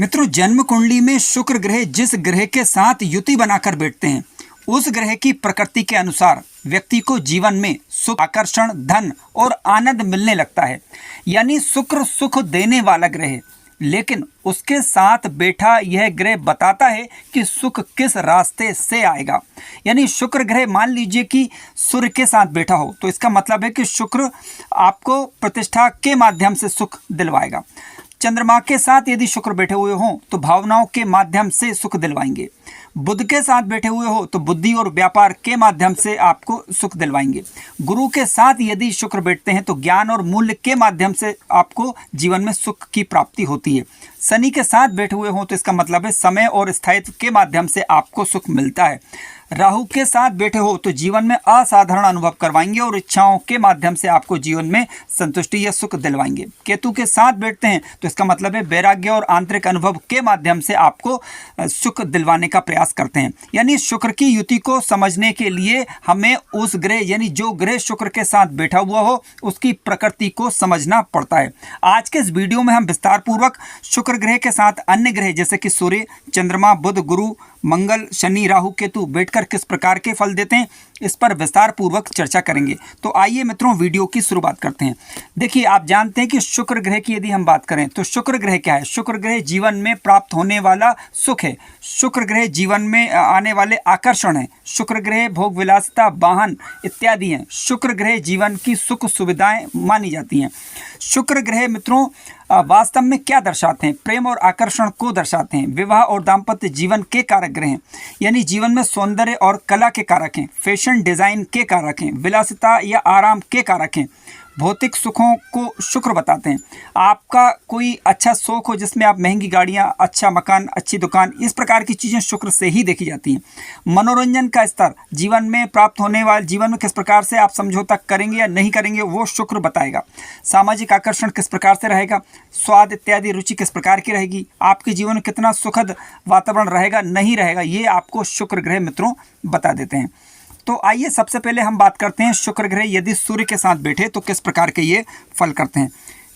मित्रों, जन्म कुंडली में शुक्र ग्रह जिस ग्रह के साथ युति बनाकर बैठते हैं उस ग्रह की प्रकृति के अनुसार व्यक्ति को जीवन में सुख, आकर्षण, धन और आनंद मिलने लगता है। यानी शुक्र सुख देने वाला ग्रह है, लेकिन उसके साथ बैठा यह ग्रह बताता है कि सुख किस रास्ते से आएगा। यानी शुक्र ग्रह मान लीजिए कि सूर्य के साथ बैठा हो तो इसका मतलब है कि शुक्र आपको प्रतिष्ठा के माध्यम से सुख दिलवाएगा। चंद्रमा के साथ यदि शुक्र बैठे हुए हों तो भावनाओं के माध्यम से सुख दिलवाएंगे। बुध के साथ बैठे हुए हो तो बुद्धि और व्यापार के माध्यम से आपको सुख दिलवाएंगे। गुरु के साथ यदि शुक्र बैठते हैं तो ज्ञान और मूल्य के माध्यम से आपको जीवन में सुख की प्राप्ति होती है। शनि के साथ बैठे हुए हों तो इसका मतलब है समय और स्थायित्व के माध्यम से आपको सुख मिलता है। राहु के साथ बैठे हो तो जीवन में असाधारण अनुभव करवाएंगे और इच्छाओं के माध्यम से आपको जीवन में संतुष्टि या सुख दिलवाएंगे। केतु के साथ बैठते हैं तो इसका मतलब है वैराग्य और आंतरिक अनुभव के माध्यम से आपको सुख दिलवाने का प्रयास करते हैं। यानी शुक्र की युति को समझने के लिए हमें उस ग्रह यानी जो ग्रह शुक्र के साथ बैठा हुआ हो उसकी प्रकृति को समझना पड़ता है। आज के इस वीडियो में हम विस्तार पूर्वक शुक्र ग्रह के साथ अन्य ग्रह जैसे कि सूर्य, चंद्रमा, बुध, गुरु, मंगल, शनि, राहु, केतु बैठकर किस प्रकार के फल देते हैं इस पर विस्तार पूर्वक चर्चा करेंगे। तो आइए मित्रों, वीडियो की शुरुआत करते हैं। देखिए, आप जानते हैं कि शुक्र ग्रह की यदि हम बात करें तो शुक्र ग्रह क्या है? शुक्र ग्रह जीवन में प्राप्त होने वाला सुख है। शुक्र ग्रह जीवन में आने वाले आकर्षण है। शुक्र ग्रह भोग विलासिता, वाहन इत्यादि हैं। शुक्र ग्रह जीवन की सुख सुविधाएं मानी जाती हैं। शुक्र ग्रह मित्रों वास्तव में क्या दर्शाते हैं? प्रेम और आकर्षण को दर्शाते हैं। विवाह और दाम्पत्य जीवन के कारक ग्रह हैं, यानी जीवन में सौंदर्य और कला के कारक हैं। फैशन डिजाइन के कारक हैं। विलासिता या आराम के कारक हैं। भौतिक सुखों को शुक्र बताते हैं। आपका कोई अच्छा शौक हो जिसमें आप महंगी गाड़ियां, अच्छा मकान, अच्छी दुकान, इस प्रकार की चीज़ें शुक्र से ही देखी जाती हैं। मनोरंजन का स्तर, जीवन में प्राप्त होने वाले जीवन में किस प्रकार से आप समझौता करेंगे या नहीं करेंगे वो शुक्र बताएगा। सामाजिक आकर्षण किस प्रकार से रहेगा, स्वाद इत्यादि रुचि किस प्रकार की रहेगी, आपके जीवन में कितना सुखद वातावरण रहेगा नहीं रहेगा, ये आपको शुक्र ग्रह मित्रों बता देते हैं। तो आइए सबसे पहले हम बात करते हैं शुक्र ग्रह यदि सूर्य के साथ बैठे तो किस प्रकार के ये फल करते हैं।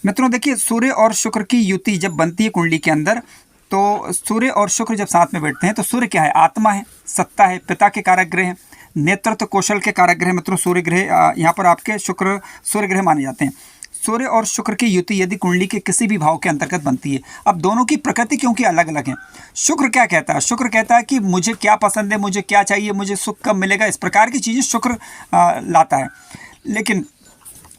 मित्रों देखिए, सूर्य और शुक्र की युति जब बनती है कुंडली के अंदर तो सूर्य और शुक्र जब साथ में बैठते हैं तो सूर्य क्या है? आत्मा है, सत्ता है, पिता के कारक ग्रह हैं, नेतृत्व कौशल के कारक ग्रह मित्रों सूर्य ग्रह यहाँ पर आपके शुक्र सूर्य ग्रह माने जाते हैं। सूर्य और शुक्र की युति यदि कुंडली के किसी भी भाव के अंतर्गत बनती है, अब दोनों की प्रकृति क्योंकि अलग अलग है। शुक्र क्या कहता है? शुक्र कहता है कि मुझे क्या पसंद है, मुझे क्या चाहिए, मुझे सुख कब मिलेगा, इस प्रकार की चीज़ें शुक्र लाता है। लेकिन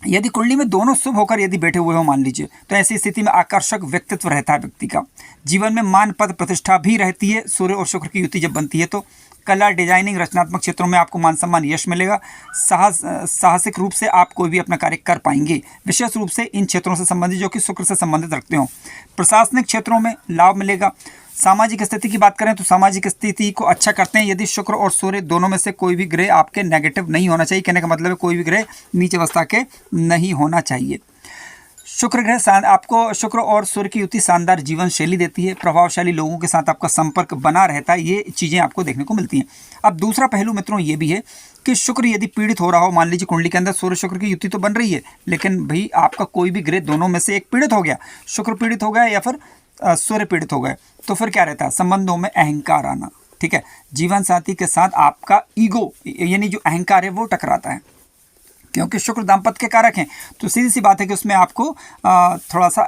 यदि कुंडली में दोनों शुभ होकर यदि बैठे हुए हो मान लीजिए तो ऐसी स्थिति में आकर्षक व्यक्तित्व रहता है व्यक्ति का। जीवन में मान, पद, प्रतिष्ठा भी रहती है। सूर्य और शुक्र की युति जब बनती है तो कला, डिजाइनिंग, रचनात्मक क्षेत्रों में आपको मान सम्मान, यश मिलेगा। साहसिक रूप से आप कोई भी अपना कार्य कर पाएंगे, विशेष रूप से इन क्षेत्रों से संबंधित जो कि शुक्र से संबंधित रखते हो। प्रशासनिक क्षेत्रों में लाभ मिलेगा। सामाजिक स्थिति की बात करें तो सामाजिक स्थिति को अच्छा करते हैं यदि शुक्र और सूर्य दोनों में से कोई भी ग्रह आपके नेगेटिव नहीं होना चाहिए। कहने का मतलब है कोई भी ग्रह नीच अवस्था के नहीं होना चाहिए। शुक्र ग्रह आपको शुक्र और सूर्य की युति शानदार जीवन शैली देती है। प्रभावशाली लोगों के साथ आपका संपर्क बना रहता है। ये चीज़ें आपको देखने को मिलती हैं। अब दूसरा पहलू मित्रों ये भी है कि शुक्र यदि पीड़ित हो रहा हो, मान लीजिए कुंडली के अंदर सूर्य शुक्र की युति तो बन रही है लेकिन भाई आपका कोई भी ग्रह दोनों में से एक पीड़ित हो गया, शुक्र पीड़ित हो गया या फिर सूर्य पीड़ित हो गए, तो फिर क्या रहता है? संबंधों में अहंकार आना। ठीक है, जीवन साथी के साथ आपका ईगो यानी जो अहंकार है वो टकराता है। क्योंकि शुक्र दाम्पत्य के कारक हैं तो सीधी सी बात है कि उसमें आपको थोड़ा सा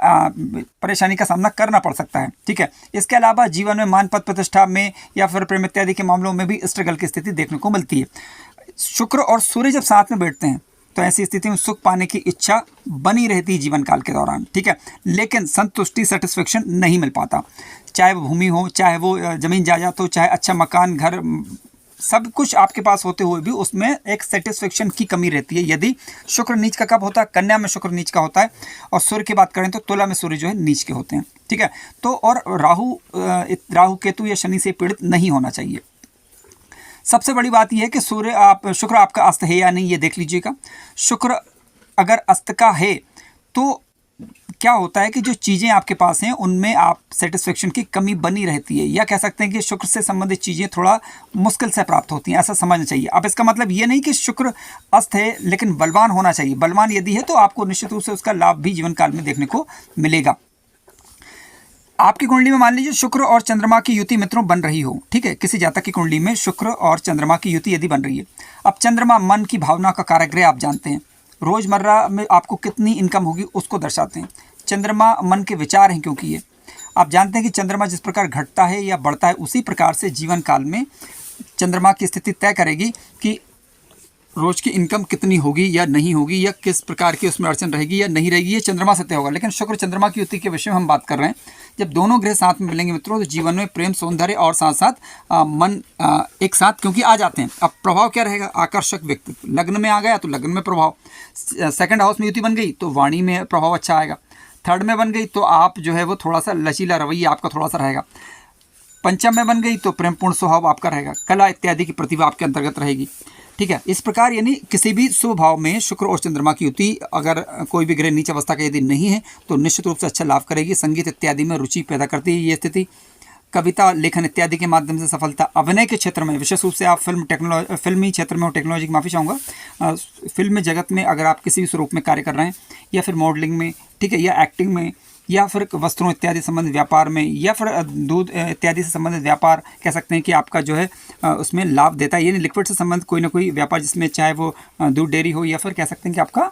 परेशानी का सामना करना पड़ सकता है। ठीक है, इसके अलावा जीवन में मान, पद, प्रतिष्ठा में या फिर प्रेम इत्यादि के मामलों में भी स्ट्रगल की स्थिति देखने को मिलती है। शुक्र और सूर्य जब साथ में बैठते हैं तो ऐसी स्थिति में सुख पाने की इच्छा बनी रहती है जीवन काल के दौरान। ठीक है, लेकिन संतुष्टि, सेटिस्फेक्शन नहीं मिल पाता। चाहे वो भूमि हो, चाहे वो जमीन जायदाद हो, चाहे अच्छा मकान, घर, सब कुछ आपके पास होते हुए भी उसमें एक सेटिस्फेक्शन की कमी रहती है यदि शुक्र नीच का कब होता है? कन्या में शुक्र नीच का होता है। और सूर्य की बात करें तो तुला में सूर्य जो है नीच के होते हैं। ठीक है, तो और राहु केतु या शनि से पीड़ित नहीं होना चाहिए। सबसे बड़ी बात यह है कि शुक्र आपका अस्त है या नहीं ये देख लीजिएगा। शुक्र अगर अस्त का है तो क्या होता है कि जो चीज़ें आपके पास हैं उनमें आप सेटिस्फेक्शन की कमी बनी रहती है, या कह सकते हैं कि शुक्र से संबंधित चीज़ें थोड़ा मुश्किल से प्राप्त होती हैं, ऐसा समझना चाहिए। अब इसका मतलब ये नहीं कि शुक्र अस्त है लेकिन बलवान होना चाहिए। बलवान यदि है तो आपको निश्चित रूप से उसका लाभ भी जीवन काल में देखने को मिलेगा। आपकी कुंडली में मान लीजिए शुक्र और चंद्रमा की युति मित्रों बन रही हो, ठीक है, किसी जातक की कुंडली में शुक्र और चंद्रमा की युति यदि बन रही है। अब चंद्रमा मन की भावना का कारक ग्रह आप जानते हैं, रोजमर्रा में आपको कितनी इनकम होगी उसको दर्शाते हैं। चंद्रमा मन के विचार हैं, क्योंकि ये आप जानते हैं कि चंद्रमा जिस प्रकार घटता है या बढ़ता है उसी प्रकार से जीवन काल में चंद्रमा की स्थिति तय करेगी कि रोज की इनकम कितनी होगी या नहीं होगी, या किस प्रकार की उसमें अड़चन रहेगी या नहीं रहेगी, ये चंद्रमा से तय होगा। लेकिन शुक्र चंद्रमा की युति के विषय में हम बात कर रहे हैं। जब दोनों ग्रह साथ में मिलेंगे मित्रों तो जीवन में प्रेम, सौंदर्य और साथ साथ मन एक साथ क्योंकि आ जाते हैं। अब प्रभाव क्या रहेगा? आकर्षक व्यक्तित्व। लग्न में आ गया तो लग्न में प्रभाव, सेकंड हाउस में युति बन गई तो वाणी में प्रभाव अच्छा आएगा, थर्ड में बन गई तो आप जो है वो थोड़ा सा लचीला रवैया आपका थोड़ा सा रहेगा, पंचम में बन गई तो प्रेमपूर्ण स्वभाव आपका रहेगा, कला इत्यादि की प्रतिभा आपके अंतर्गत रहेगी, ठीक है। इस प्रकार यानी किसी भी शुभ भाव में शुक्र और चंद्रमा की युति अगर कोई भी ग्रह नीच अवस्था का यदि नहीं है तो निश्चित रूप से अच्छा लाभ करेगी। संगीत इत्यादि में रुचि पैदा करती है ये स्थिति, कविता, लेखन इत्यादि के माध्यम से सफलता, अभिनय के क्षेत्र में विशेष रूप से आप फिल्मी क्षेत्र में, टेक्नोलॉजी की माफ़ी चाहूँगा, फिल्म जगत में अगर आप किसी भी स्वरूप में कार्य कर रहे हैं या फिर मॉडलिंग में, ठीक है, या एक्टिंग में, या फिर वस्त्रों इत्यादि संबंधित व्यापार में, या फिर दूध इत्यादि से संबंधित व्यापार कह सकते हैं कि आपका जो है उसमें लाभ देता है। यानी लिक्विड से संबंधित कोई ना कोई व्यापार जिसमें चाहे वो दूध डेयरी हो या फिर कह सकते हैं कि आपका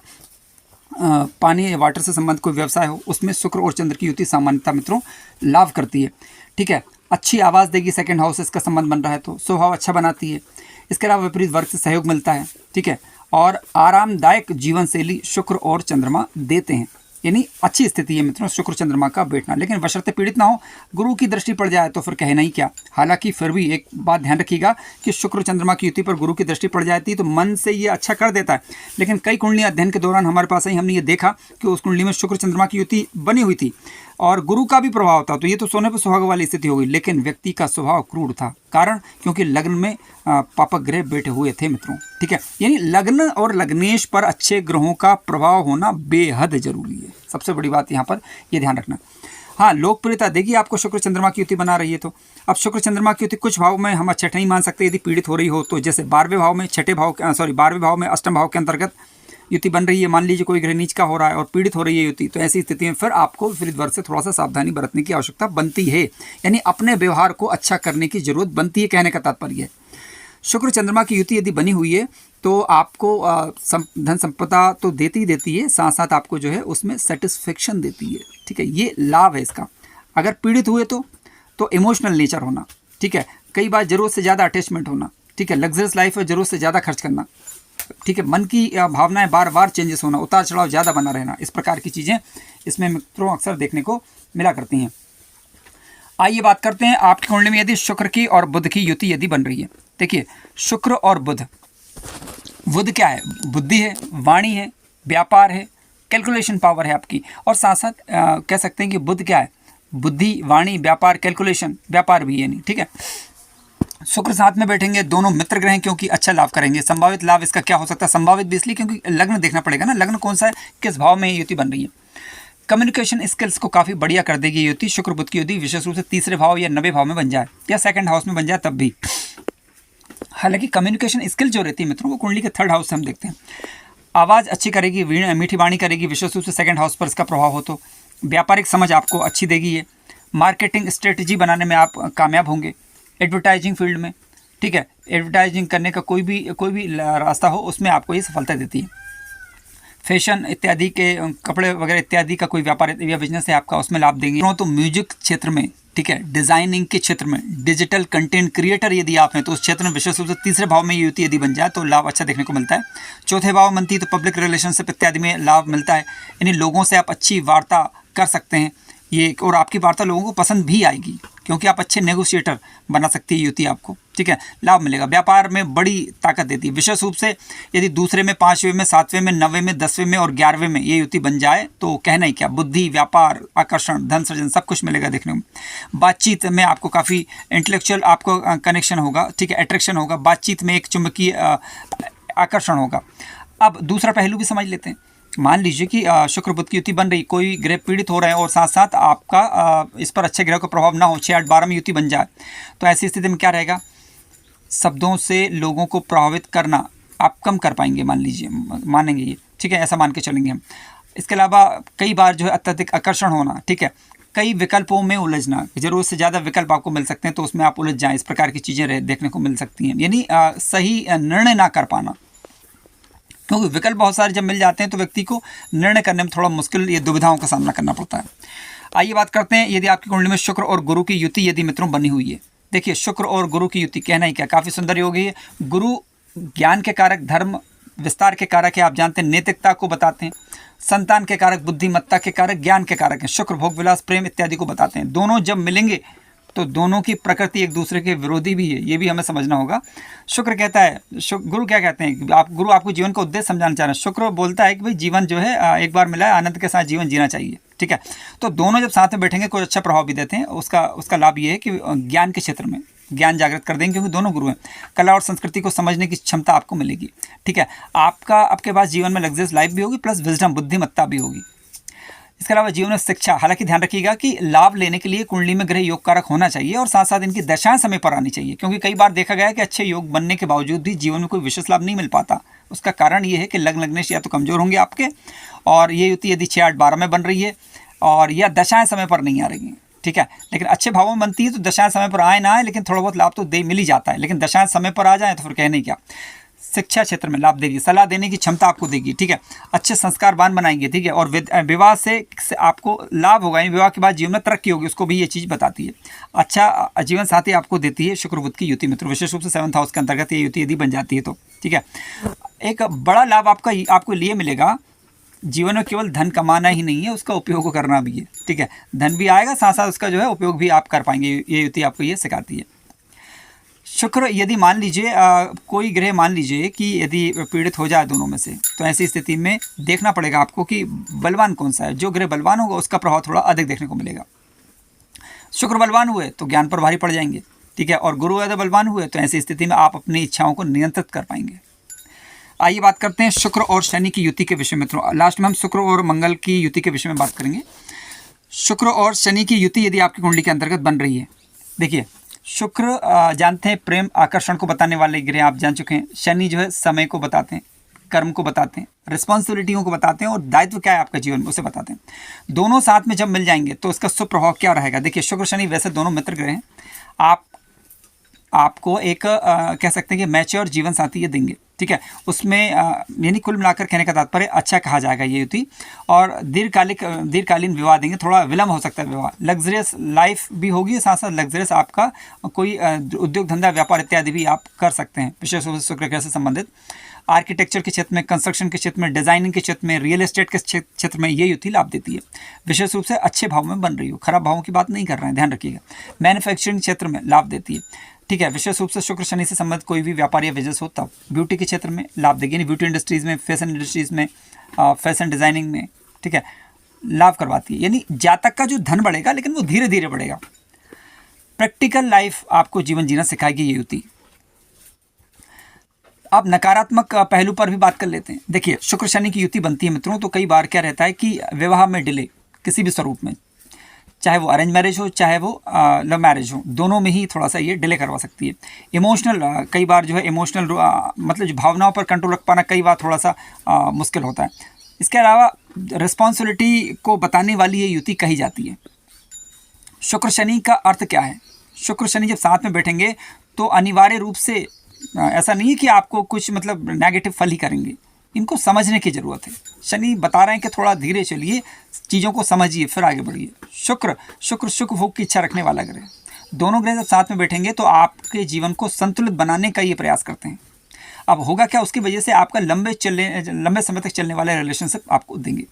पानी या वाटर से संबंधित कोई व्यवसाय हो, उसमें शुक्र और चंद्र की युति सामान्यतः मित्रों लाभ करती है, ठीक है। अच्छी आवाज़ देगी, सेकंड हाउस से इसका संबंध बन रहा है तो स्वभाव अच्छा बनाती है। इसके अलावा विपरीत वर्ग से सहयोग मिलता है, ठीक है, और आरामदायक जीवन शैली शुक्र और चंद्रमा देते हैं। यानी अच्छी स्थिति है मित्रों शुक्र चंद्रमा का बैठना, लेकिन बशर्ते पीड़ित ना हो, गुरु की दृष्टि पड़ जाए तो फिर कहना ही क्या। हालांकि फिर भी एक बात ध्यान रखिएगा कि शुक्र चंद्रमा की युति पर गुरु की दृष्टि पड़ जाती है तो मन से ये अच्छा कर देता है, लेकिन कई कुंडली अध्ययन के दौरान हमारे पास ही हमने ये देखा कि उस कुंडली में शुक्र चंद्रमा की युति बनी हुई थी और गुरु का भी प्रभाव था, तो ये तो सोने पर सुहागा वाली स्थिति हो गई, लेकिन व्यक्ति का स्वभाव क्रूर था। कारण क्योंकि लग्न में पापक ग्रह बैठे हुए थे मित्रों, ठीक है। यानी लग्न और लग्नेश पर अच्छे ग्रहों का प्रभाव होना बेहद जरूरी है, सबसे बड़ी बात यहाँ पर ये ध्यान रखना। हाँ, लोकप्रियता देगी आपको शुक्र चंद्रमा की युति बना रही है तो। अब शुक्र चंद्रमा की युति कुछ भाव में हम अच्छा नहीं मान सकते यदि पीड़ित हो रही हो तो, जैसे 12वें भाव में, 12वें भाव में अष्टम भाव के अंतर्गत युति बन रही है, मान लीजिए कोई ग्रह नीच का हो रहा है और पीड़ित हो रही है युति, तो ऐसी स्थिति में फिर आपको विपरीत वर्ग से थोड़ा सा सावधानी बरतने की आवश्यकता बनती है। यानी अपने व्यवहार को अच्छा करने की जरूरत बनती है, कहने का तात्पर्य है। शुक्र चंद्रमा की युति यदि बनी हुई है तो आपको धन संपदा तो देती ही देती है, साथ साथ आपको जो है उसमें सेटिस्फेक्शन देती है, ठीक है, ये लाभ है इसका। अगर पीड़ित हुए तो इमोशनल नेचर होना, ठीक है, कई बार जरूरत से ज़्यादा अटैचमेंट होना, ठीक है, लग्जरियस लाइफ है, जरूरत से ज़्यादा खर्च करना, ठीक है, मन की भावनाएं बार बार चेंजेस होना, उतार चढ़ाव ज़्यादा बना रहना, इस प्रकार की चीज़ें इसमें मित्रों अक्सर देखने को मिला करती हैं। आइए बात करते हैं आपकी कुंडली में यदि शुक्र की और बुध की युति यदि बन रही है। देखिए शुक्र और बुध, बुध क्या है? बुद्धि है, वाणी है, व्यापार है, कैलकुलेशन पावर है आपकी, और साथ साथ कह सकते हैं कि बुध क्या है? बुद्धि, वाणी, व्यापार, कैलकुलेशन, व्यापार भी है नहीं, ठीक है। शुक्र साथ में बैठेंगे, दोनों मित्र ग्रह हैं क्योंकि अच्छा लाभ करेंगे। संभावित लाभ इसका क्या हो सकता है? संभावित भी इसलिए क्योंकि लग्न देखना पड़ेगा ना, लग्न कौन सा है, किस भाव में युति बन रही है। कम्युनिकेशन स्किल्स को काफ़ी बढ़िया कर देगी युति, शुक्र बुध की युति, विशेष रूप से तीसरे भाव या 9वें भाव में बन जाए या सेकंड हाउस में बन जाए तब भी। हालांकि कम्युनिकेशन स्किल जो रहती है मित्रों वो कुंडली के थर्ड हाउस से हम देखते हैं। आवाज़ अच्छी करेगी, मीठी वाणी करेगी, विशेष रूप से सेकंड हाउस पर इसका प्रभाव हो तो। व्यापारिक समझ आपको अच्छी देगी ये। मार्केटिंग स्ट्रेटजी बनाने में आप कामयाब होंगे। एडवर्टाइजिंग फील्ड में, ठीक है, एडवर्टाइजिंग करने का कोई भी रास्ता हो उसमें आपको ये सफलता देती है। फैशन इत्यादि के, कपड़े वगैरह इत्यादि का कोई व्यापार या बिजनेस है आपका, उसमें लाभ देंगे। तो म्यूजिक क्षेत्र में, ठीक है, डिज़ाइनिंग के क्षेत्र में, डिजिटल कंटेंट क्रिएटर यदि आप हैं तो उस क्षेत्र में विशेष रूप से तीसरे भाव में युति यदि बन जाए तो लाभ अच्छा देखने को मिलता है। चौथे भाव बनती है तो पब्लिक रिलेशनशिप इत्यादि में लाभ मिलता है, यानी लोगों से आप अच्छी वार्ता कर सकते हैं ये, और आपकी वार्ता लोगों को पसंद भी आएगी क्योंकि आप अच्छे नेगोशिएटर बना सकती है युति आपको, ठीक है, लाभ मिलेगा। व्यापार में बड़ी ताकत देती है, विशेष रूप से यदि दूसरे में, 5वें में, 7वें में, 9वें में, 10वें में और 11वें में ये युति बन जाए तो कहना ही क्या। बुद्धि, व्यापार, आकर्षण, धन सृजन सब कुछ मिलेगा देखने को। बातचीत में आपको काफ़ी इंटेलेक्चुअल आपको कनेक्शन होगा, ठीक है, अट्रैक्शन होगा, बातचीत में एक चुंबकीय आकर्षण होगा। अब दूसरा पहलू भी समझ लेते हैं। मान लीजिए कि शुक्र बुध की युति बन रही, कोई ग्रह पीड़ित हो रहे हैं और साथ साथ आपका इस पर अच्छे ग्रह का प्रभाव ना हो, 6, 8, 12 में युति बन जाए तो ऐसी स्थिति में क्या रहेगा? शब्दों से लोगों को प्रभावित करना आप कम कर पाएंगे, मान लीजिए, मानेंगे ये, ठीक है, ऐसा मान के चलेंगे हम। इसके अलावा कई बार जो है अत्यधिक आकर्षण होना, ठीक है, कई विकल्पों में उलझना, जरूरत से ज़्यादा विकल्प आपको मिल सकते हैं तो उसमें आप उलझ जाएं, इस प्रकार की चीज़ें देखने को मिल सकती हैं। यानी सही निर्णय ना कर पाना, क्योंकि विकल्प बहुत सारे जब मिल जाते हैं तो व्यक्ति को निर्णय करने में थोड़ा मुश्किल या दुविधाओं का सामना करना पड़ता है। आइए बात करते हैं, यदि आपकी कुंडली में शुक्र और गुरु की युति यदि मित्रों बनी हुई है। देखिए शुक्र और गुरु की युति कहना ही क्या, काफ़ी सुंदर योग है। गुरु ज्ञान के कारक, धर्म विस्तार के कारक है, आप जानते हैं, नैतिकता को बताते हैं। संतान के कारक, बुद्धिमत्ता के कारक, ज्ञान के कारक हैं। शुक्र भोग विलास प्रेम इत्यादि को बताते हैं। दोनों जब मिलेंगे तो दोनों की प्रकृति एक दूसरे के विरोधी भी है, ये भी हमें समझना होगा। शुक्र कहता है, गुरु क्या कहते हैं, गुरु आपको जीवन का उद्देश्य समझाना चाह रहे हैं। शुक्र बोलता है कि भाई जीवन जो है एक बार मिला है, आनंद के साथ जीवन जीना चाहिए, ठीक है। तो दोनों जब साथ में बैठेंगे कुछ अच्छा प्रभाव भी देते हैं। उसका लाभ ये है कि ज्ञान के क्षेत्र में ज्ञान जागृत कर देंगे, क्योंकि दोनों गुरु हैं। कला और संस्कृति को समझने की क्षमता आपको मिलेगी, ठीक है। आपके पास जीवन में लग्जरियस लाइफ भी होगी, प्लस विजडम, बुद्धिमत्ता भी होगी। इसके अलावा जीवन में शिक्षा, हालांकि ध्यान रखिएगा कि लाभ लेने के लिए कुंडली में ग्रह योग कारक होना चाहिए और साथ साथ इनकी दशाएं समय पर आनी चाहिए, क्योंकि कई बार देखा गया है कि अच्छे योग बनने के बावजूद भी जीवन में कोई विशेष लाभ नहीं मिल पाता। उसका कारण ये है कि लग्न लग्नेश या तो कमजोर होंगे आपके, और ये युति यदि 6, 8, 12 में बन रही है, और या दशाएं समय पर नहीं आ रही हैं, ठीक है। लेकिन अच्छे भावों में बनती है तो दशाएं समय पर आए ना आए, लेकिन थोड़ा बहुत लाभ तो मिल ही जाता है। लेकिन दशाएं समय पर आ जाए तो फिर कहने क्या। शिक्षा क्षेत्र में लाभ देगी, सलाह देने की क्षमता आपको देगी, ठीक है। अच्छे संस्कारवान बनाएंगे, ठीक है। और विवाह से आपको लाभ होगा, विवाह के बाद जीवन में तरक्की होगी, उसको भी ये चीज़ बताती है। अच्छा जीवन साथी आपको देती है शुक्र बुध की युति मित्रों, विशेष रूप से 7th हाउस के अंतर्गत ये युति यदि बन जाती है तो, ठीक है। एक बड़ा लाभ आपको लिए मिलेगा। जीवन में केवल धन कमाना ही नहीं है, उसका उपयोग करना भी है, ठीक है। धन भी आएगा, साथ साथ उसका जो है उपयोग भी आप कर पाएंगे, ये युति आपको ये सिखाती है। शुक्र यदि मान लीजिए कोई ग्रह मान लीजिए कि यदि पीड़ित हो जाए दोनों में से, तो ऐसी स्थिति में देखना पड़ेगा आपको कि बलवान कौन सा है। जो ग्रह बलवान होगा उसका प्रभाव थोड़ा अधिक देखने को मिलेगा। शुक्र बलवान हुए तो ज्ञान पर भारी पड़ जाएंगे, ठीक है। और गुरु यदि बलवान हुए तो ऐसी स्थिति में आप अपनी इच्छाओं को नियंत्रित कर पाएंगे। आइए बात करते हैं शुक्र और शनि की युति के विषय में मित्रों। लास्ट में हम शुक्र और मंगल की युति के विषय में बात करेंगे। शुक्र और शनि की युति यदि आपकी कुंडली के अंतर्गत बन रही है, देखिए शुक्र जानते हैं प्रेम आकर्षण को बताने वाले ग्रह, आप जान चुके हैं। शनि जो है समय को बताते हैं, कर्म को बताते हैं, रिस्पॉन्सिबिलिटियों को बताते हैं, और दायित्व क्या है आपका जीवन में उसे बताते हैं। दोनों साथ में जब मिल जाएंगे तो इसका शुभ प्रभाव क्या रहेगा। देखिए शुक्र शनि वैसे दोनों मित्र ग्रह हैं, आपको एक कह सकते हैं कि मैच्योर जीवन साथी ये देंगे, ठीक है। उसमें यानी कुल मिलाकर कहने का तात्पर्य अच्छा कहा जाएगा ये युति। और दीर्घकालीन विवाह देंगे, थोड़ा विलम्ब हो सकता है विवाह। लग्जरियस लाइफ भी होगी, साथ साथ लग्जरियस आपका कोई उद्योग धंधा व्यापार इत्यादि भी आप कर सकते हैं, विशेष रूप से शुक्र ग्रह से संबंधित। आर्किटेक्चर के क्षेत्र में, कंस्ट्रक्शन के क्षेत्र में, डिजाइनिंग के क्षेत्र में, रियल एस्टेट के क्षेत्र में ये युति लाभ देती है। विशेष रूप से अच्छे भाव में बन रही हो, खराब भावों की बात नहीं कर रहे हैं, ध्यान रखिएगा। मैन्युफैक्चरिंग क्षेत्र में लाभ देती है, ठीक है। विशेष रूप से शुक्र शनि से संबंधित कोई भी व्यापार या बिजनेस होता हो। ब्यूटी के क्षेत्र में लाभ देगी, यानी ब्यूटी इंडस्ट्रीज़ में, फैशन इंडस्ट्रीज़ में, फैशन डिज़ाइनिंग में, ठीक है, लाभ करवाती है। यानी जातक का जो धन बढ़ेगा, लेकिन वो धीरे धीरे बढ़ेगा। प्रैक्टिकल लाइफ आपको जीवन जीना सिखाएगी ये युति। अब नकारात्मक पहलू पर भी बात कर लेते हैं। देखिए शुक्र शनि की युति बनती है मित्रों, तो कई बार क्या रहता है कि विवाह में डिले किसी भी स्वरूप में, चाहे वो अरेंज मैरिज हो चाहे वो लव मैरिज हो, दोनों में ही थोड़ा सा ये डिले करवा सकती है। इमोशनल कई बार जो है इमोशनल मतलब जो भावनाओं पर कंट्रोल रख पाना कई बार थोड़ा सा मुश्किल होता है। इसके अलावा रिस्पॉन्सिबिलिटी को बताने वाली ये युति कही जाती है। शुक्र शनि का अर्थ क्या है। शुक्र शनि जब साथ में बैठेंगे तो अनिवार्य रूप से ऐसा नहीं है कि आपको कुछ मतलब नेगेटिव फल ही करेंगे, इनको समझने की ज़रूरत है। शनि बता रहे हैं कि थोड़ा धीरे चलिए, चीज़ों को समझिए फिर आगे बढ़िए। शुक्र सुख भोग की इच्छा रखने वाला ग्रह। दोनों ग्रह जब साथ में बैठेंगे तो आपके जीवन को संतुलित बनाने का ये प्रयास करते हैं। अब होगा क्या, उसकी वजह से आपका लंबे समय तक चलने वाले रिलेशनशिप आपको देंगे।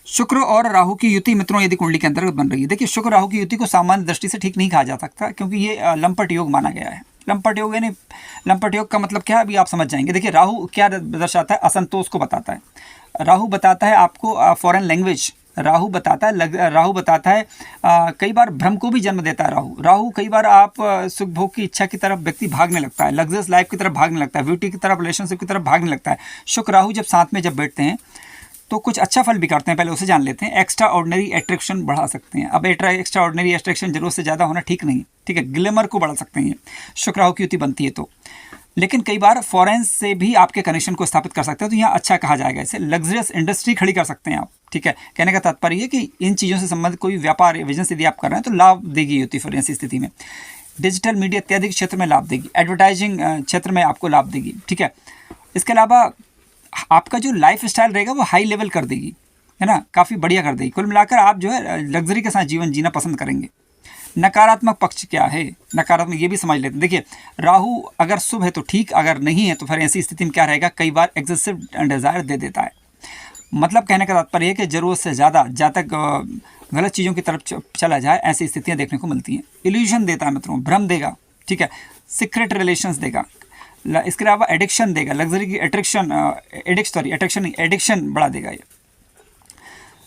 शुक्र और राहु की युति मित्रों यदि कुंडली के अंतर्गत बन रही है, देखिए शुक्र राहु की युति को सामान्य दृष्टि से ठीक नहीं कहा जा सकता, क्योंकि ये लंपट योग माना गया है। लंपट योग यानी लंपट योग का मतलब क्या है, अभी आप समझ जाएंगे। देखिए राहु क्या दर्शाता है, असंतोष को बताता है। राहु बताता है आपको फॉरेन लैंग्वेज, राहु बताता है कई बार भ्रम को भी जन्म देता है। राहु कई बार आप सुख भोग की इच्छा की तरफ व्यक्ति भागने लगता है, लग्जरियस लाइफ की तरफ भागने लगता है, ब्यूटी की तरफ, रिलेशनशिप की तरफ भागने लगता है। शुक्र राहु जब साथ में जब बैठते हैं तो कुछ अच्छा फल भी करते हैं, पहले उसे जान लेते हैं। एक्स्ट्रा ऑर्डिनरी अट्रैक्शन बढ़ा सकते हैं। अब एक्स्ट्रा ऑर्डिनरी अट्रैक्शन जरूरत से ज़्यादा होना ठीक नहीं, ठीक है। ग्लैमर को बढ़ा सकते हैं शुक्र राहु की युति बनती है तो। लेकिन कई बार फॉरेन से भी आपके कनेक्शन को स्थापित कर सकते हैं, तो यहाँ अच्छा कहा जाएगा। इसे लग्जरियस इंडस्ट्री खड़ी कर सकते हैं आप, ठीक है। कहने का तात्पर्य है कि इन चीज़ों से संबंधित कोई व्यापार या बिजनेस यदि आप कर रहे हैं तो लाभ देगी युति फिर ऐसी स्थिति में। डिजिटल मीडिया इत्यादि क्षेत्र में लाभ देगी, एडवर्टाइजिंग क्षेत्र में आपको लाभ देगी, ठीक है। इसके अलावा आपका जो लाइफ स्टाइल रहेगा वो हाई लेवल कर देगी, है ना, काफ़ी बढ़िया कर देगी। कुल मिलाकर आप जो है लग्जरी के साथ जीवन जीना पसंद करेंगे। नकारात्मक पक्ष क्या है, नकारात्मक ये भी समझ लेते हैं। देखिए, राहु अगर शुभ है तो ठीक, अगर नहीं है तो फिर ऐसी स्थिति में क्या रहेगा, कई बार एक्सेसिव डिज़ायर दे देता है। मतलब कहने का तात्पर्य है कि ज़रूरत से ज़्यादा जहाँ तक गलत चीज़ों की तरफ चला जाए, ऐसी स्थितियाँ देखने को मिलती हैं। इल्यूजन देता है मित्रों, भ्रम देगा, ठीक है। सीक्रेट रिलेशंस देगा। इसके अलावा एडिक्शन देगा, लग्जरी की एडिक्शन बढ़ा देगा। ये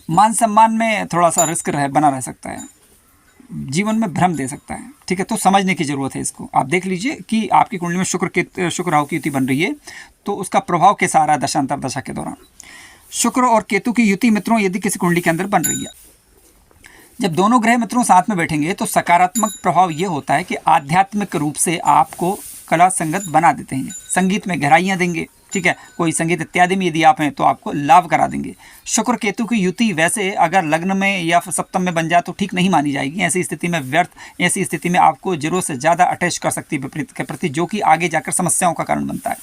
मान सम्मान में थोड़ा सा रिस्क बना रह सकता है, जीवन में भ्रम दे सकता है, ठीक है। तो समझने की ज़रूरत है इसको। आप देख लीजिए कि आपकी कुंडली में शुक्र राहु की युति बन रही है, तो उसका प्रभाव कैसा आ रहा है दशांतर दशा के दौरान। शुक्र और केतु की युति मित्रों यदि किसी कुंडली के अंदर बन रही है, जब दोनों ग्रह मित्रों साथ में बैठेंगे तो सकारात्मक प्रभाव ये होता है कि आध्यात्मिक रूप से आपको कला संगत बना देते हैं, संगीत में गहराइयाँ देंगे, ठीक है। कोई संगीत इत्यादि में यदि आप हैं तो आपको लाभ करा देंगे। शुक्र केतु की युति वैसे अगर लग्न में या फिर सप्तम में बन जाए तो ठीक नहीं मानी जाएगी। ऐसी स्थिति में व्यर्थ, ऐसी स्थिति में आपको जरूरत से ज़्यादा अटैच कर सकती है विपरीत के प्रति, जो कि आगे जाकर समस्याओं का कारण बनता है।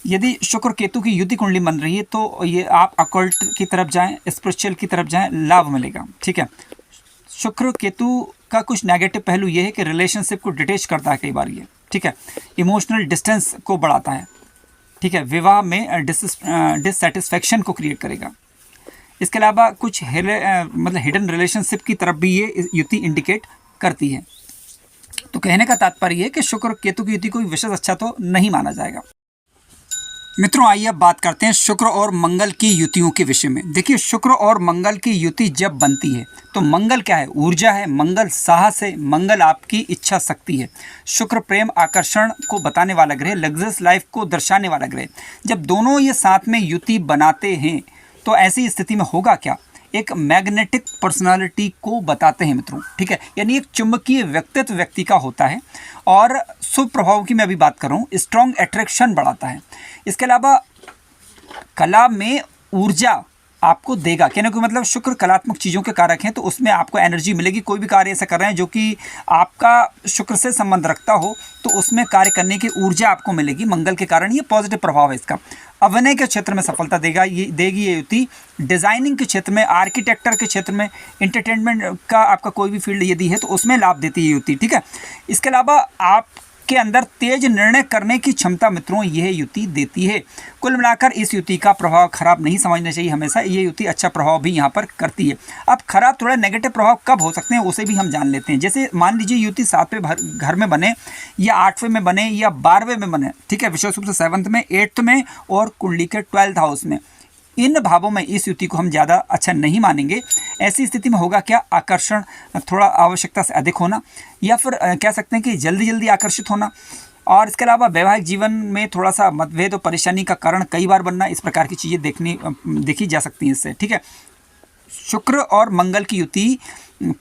यदि शुक्र केतु की युति कुंडली बन रही है तो ये आप अकल्ट की तरफ जाएं, स्पिरिचुअल की तरफ जाएं, लाभ मिलेगा, ठीक है। शुक्र केतु का कुछ नेगेटिव पहलू ये है कि रिलेशनशिप को डिटेच करता है कई बार ये, ठीक है। इमोशनल डिस्टेंस को बढ़ाता है, ठीक है। विवाह में डिससेटिस्फैक्शन को क्रिएट करेगा। इसके अलावा कुछ मतलब हिडन रिलेशनशिप की तरफ भी ये युति इंडिकेट करती है। तो कहने का तात्पर्य है कि शुक्र केतु की युति कोई विशेष अच्छा तो नहीं माना जाएगा। मित्रों, आइए अब बात करते हैं शुक्र और मंगल की युतियों के विषय में। देखिए, शुक्र और मंगल की युति जब बनती है तो मंगल क्या है, ऊर्जा है, मंगल साहस है, मंगल आपकी इच्छा शक्ति है। शुक्र प्रेम आकर्षण को बताने वाला ग्रह, लग्जरियस लाइफ को दर्शाने वाला ग्रह। जब दोनों ये साथ में युति बनाते हैं तो ऐसी स्थिति में होगा क्या, एक मैग्नेटिक पर्सनालिटी को बताते हैं मित्रों, ठीक है। यानी एक चुंबकीय व्यक्तित्व व्यक्ति का होता है और शुभ प्रभाव की मैं अभी बात कर रहा हूँ, स्ट्रॉन्ग अट्रैक्शन बढ़ाता है। इसके अलावा कला में ऊर्जा आपको देगा। कहने को मतलब शुक्र कलात्मक चीज़ों के कारक हैं, तो उसमें आपको एनर्जी मिलेगी। कोई भी कार्य ऐसा कर रहे हैं जो कि आपका शुक्र से संबंध रखता हो तो उसमें कार्य करने की ऊर्जा आपको मिलेगी मंगल के कारण। ये पॉजिटिव प्रभाव है इसका। अभिनय के क्षेत्र में सफलता देगी ये युति। डिज़ाइनिंग के क्षेत्र में, आर्किटेक्चर के क्षेत्र में, एंटरटेनमेंट का आपका कोई भी फील्ड यदि है तो उसमें लाभ देती है युति, ठीक है। इसके अलावा आप के अंदर तेज निर्णय करने की क्षमता मित्रों यह युति देती है। कुल मिलाकर इस युति का प्रभाव खराब नहीं समझना चाहिए हमेशा, ये युति अच्छा प्रभाव भी यहाँ पर करती है। अब खराब थोड़ा नेगेटिव प्रभाव कब हो सकते हैं उसे भी हम जान लेते हैं। जैसे मान लीजिए युति 7वें घर में बने या 8वें में बने या 12वें में बने, ठीक है, विशेष रूप से 7th में, 8th में और कुंडली के 12th हाउस में। इन भावों में इस युति को हम ज़्यादा अच्छा नहीं मानेंगे। ऐसी स्थिति में होगा क्या, आकर्षण थोड़ा आवश्यकता से अधिक होना, या फिर कह सकते हैं कि जल्दी जल्दी आकर्षित होना। और इसके अलावा वैवाहिक जीवन में थोड़ा सा मतभेद और परेशानी का कारण कई बार बनना, इस प्रकार की चीज़ें देखी जा सकती हैं इससे, ठीक है। शुक्र और मंगल की युति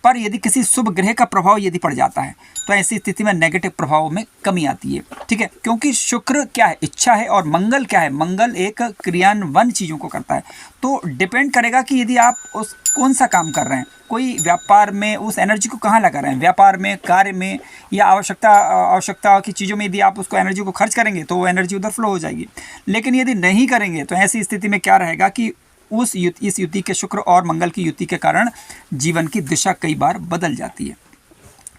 पर यदि किसी शुभ ग्रह का प्रभाव यदि पड़ जाता है तो ऐसी स्थिति में नेगेटिव प्रभाव में कमी आती है, ठीक है। क्योंकि शुक्र क्या है, इच्छा है, और मंगल क्या है, मंगल एक क्रियान्वयन चीज़ों को करता है। तो डिपेंड करेगा कि यदि आप उस कौन सा काम कर रहे हैं, कोई व्यापार में उस एनर्जी को कहाँ लगा रहे हैं, व्यापार में, कार्य में, या आवश्यकता की चीज़ों में यदि आप उसको एनर्जी को खर्च करेंगे तो वो एनर्जी उधर फ्लो हो जाएगी। लेकिन यदि नहीं करेंगे तो ऐसी स्थिति में क्या रहेगा कि इस युति के, शुक्र और मंगल की युति के कारण जीवन की दिशा कई बार बदल जाती है,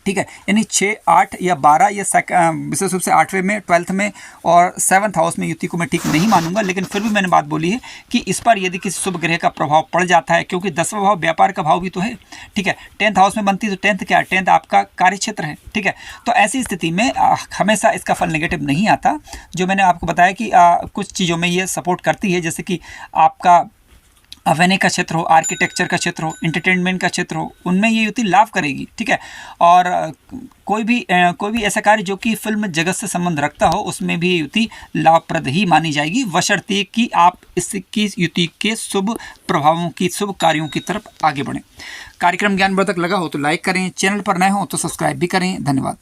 ठीक है। यानी 6, 8 या 12 या विशेष रूप से 8वें में, 12th में और 7th हाउस में युति को मैं ठीक नहीं मानूंगा। लेकिन फिर भी मैंने बात बोली है कि इस पर यदि किसी शुभ ग्रह का प्रभाव पड़ जाता है, क्योंकि 10वां भाव व्यापार का भाव भी तो है, ठीक है। 10th हाउस में बनती है तो 10th क्या है, 10th आपका कार्य क्षेत्र है, ठीक है। तो ऐसी स्थिति में हमेशा इसका फल नेगेटिव नहीं आता। जो मैंने आपको बताया कि कुछ चीज़ों में ये सपोर्ट करती है, जैसे कि आपका अभिनय का क्षेत्र हो, आर्किटेक्चर का क्षेत्र हो, एंटरटेनमेंट का क्षेत्र हो, उनमें ये युति लाभ करेगी, ठीक है। और कोई भी ऐसा कार्य जो कि फिल्म जगत से संबंध रखता हो उसमें भी युति लाभप्रद ही मानी जाएगी, बशर्ते कि आप इसकी युति के शुभ प्रभावों की, शुभ कार्यों की तरफ आगे बढ़ें। कार्यक्रम ज्ञानवर्धक लगा हो तो लाइक करें, चैनल पर नए हो तो सब्सक्राइब भी करें। धन्यवाद।